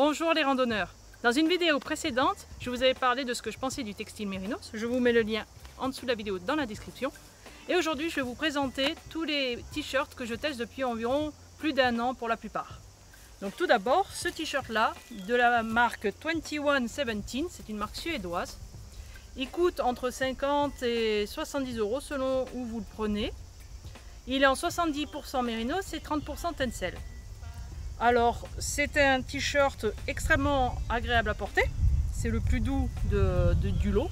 Bonjour les randonneurs. Dans une vidéo précédente, je vous avais parlé de ce que je pensais du textile mérinos. Je vous mets le lien en dessous de la vidéo dans la description. Et aujourd'hui, je vais vous présenter tous les t-shirts que je teste depuis environ plus d'1 an pour la plupart. Donc tout d'abord, ce t-shirt là, de la marque 2117, c'est une marque suédoise. Il coûte entre 50 et 70 € selon où vous le prenez. Il est en 70% mérinos et 30% tencel. Alors c'est un t-shirt extrêmélment agréable à porter, c'est le plus doux du lot.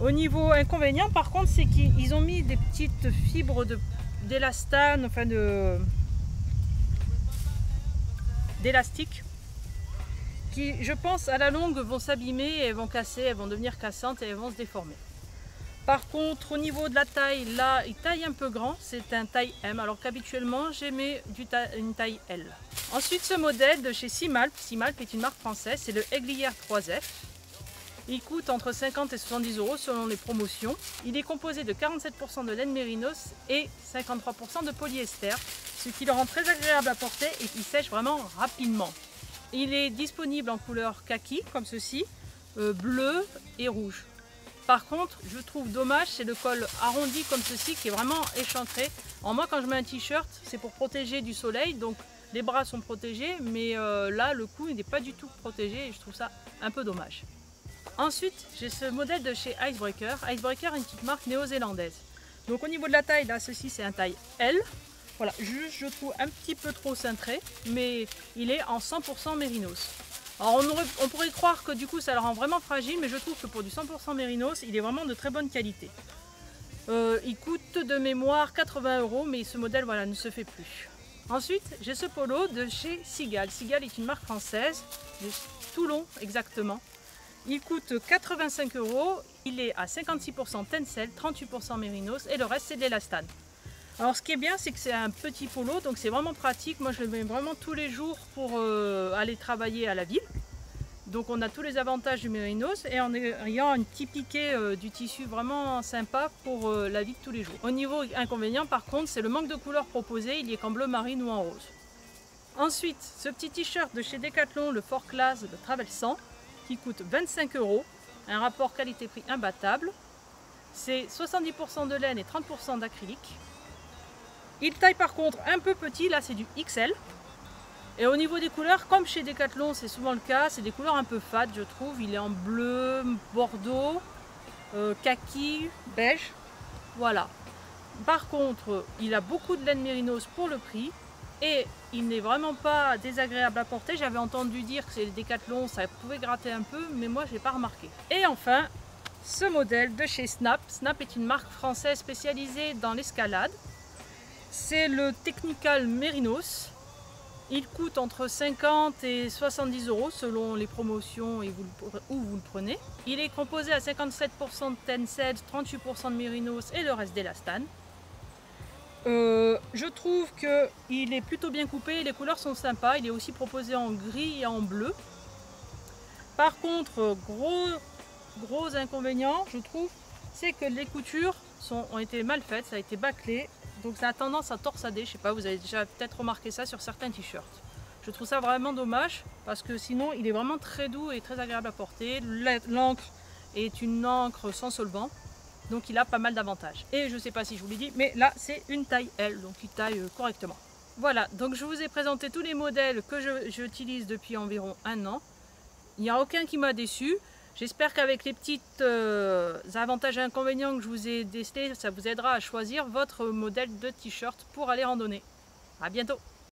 Au niveau inconvénient par contre, c'est qu'ils ont mis des petites fibres d'élastane, enfin d'élastique, qui je pense à la longue vont s'abîmer, elles vont casser, elles vont devenir cassantes et elles vont se déformer. Par contre, au niveau de la taille, là, il taille un peu grand, c'est un taille M, alors qu'habituellement, j'aimais une taille L. Ensuite, ce modèle de chez Simalp est une marque française, c'est le Aiglière 3F. Il coûte entre 50 et 70 € selon les promotions. Il est composé de 47% de laine mérinos et 53% de polyester, ce qui le rend très agréable à porter et qui sèche vraiment rapidement. Il est disponible en couleur kaki, comme ceci, bleu et rouge. Par contre, je trouve dommage, c'est le col arrondi comme ceci qui est vraiment échancré. Alors moi, quand je mets un t-shirt, c'est pour protéger du soleil, donc les bras sont protégés, mais là, le cou, il n'est pas du tout protégé et je trouve ça un peu dommage. Ensuite, j'ai ce modèle de chez Icebreaker. Icebreaker est une petite marque néo-zélandaise. Donc au niveau de la taille, là, ceci, c'est un taille L. Voilà, juste, je trouve un petit peu trop cintré, mais il est en 100% mérinos. Alors on pourrait croire que du coup ça le rend vraiment fragile, mais je trouve que pour du 100% mérinos, il est vraiment de très bonne qualité. Il coûte de mémoire 80 €, mais ce modèle voilà, ne se fait plus. Ensuite, j'ai ce polo de chez Seagal. Seagal est une marque française, de Toulon exactement. Il coûte 85 €, il est à 56% tencel, 38% mérinos et le reste c'est de l'élastane. Alors ce qui est bien, c'est que c'est un petit polo, donc c'est vraiment pratique. Moi je le mets vraiment tous les jours pour aller travailler à la ville. Donc on a tous les avantages du mérinos et en ayant un petit piqué du tissu vraiment sympa pour la vie de tous les jours. Au niveau inconvénient par contre, c'est le manque de couleurs proposées, il y est qu'en bleu marine ou en rose. Ensuite, ce petit t-shirt de chez Decathlon, le 4 Class de Travel 100, qui coûte 25 €, un rapport qualité-prix imbattable. C'est 70% de laine et 30% d'acrylique. Il taille par contre un peu petit, là c'est du XL. Et au niveau des couleurs, comme chez Decathlon c'est souvent le cas, c'est des couleurs un peu fades je trouve. Il est en bleu, bordeaux, kaki, beige, voilà. Par contre, il a beaucoup de laine mérinos pour le prix et il n'est vraiment pas désagréable à porter. J'avais entendu dire que c'est le Decathlon, ça pouvait gratter un peu, mais moi je n'ai pas remarqué. Et enfin, ce modèle de chez Snap. Snap est une marque française spécialisée dans l'escalade. C'est le Technical Mérinos. Il coûte entre 50 et 70 € selon les promotions et où vous le prenez. Il est composé à 57% de tencel, 38% de mérinos et le reste d'élastane. Je trouve qu'il est plutôt bien coupé, les couleurs sont sympas. Il est aussi proposé en gris et en bleu. Par contre, gros inconvénient, je trouve, c'est que les coutures ont été mal faites, ça a été bâclé. Donc ça a tendance à torsader, je sais pas, vous avez déjà peut-être remarqué ça sur certains t-shirts. Je trouve ça vraiment dommage parce que sinon il est vraiment très doux et très agréable à porter. L'encre est une encre sans solvant, donc il a pas mal d'avantages. Et je sais pas si je vous l'ai dit, mais là c'est une taille L, donc il taille correctement. Voilà, donc je vous ai présenté tous les modèles que j'utilise depuis environ 1 an. Il n'y a aucun qui m'a déçu. J'espère qu'avec les petits avantages et inconvénients que je vous ai décelés, ça vous aidera à choisir votre modèle de t-shirt pour aller randonner. À bientôt!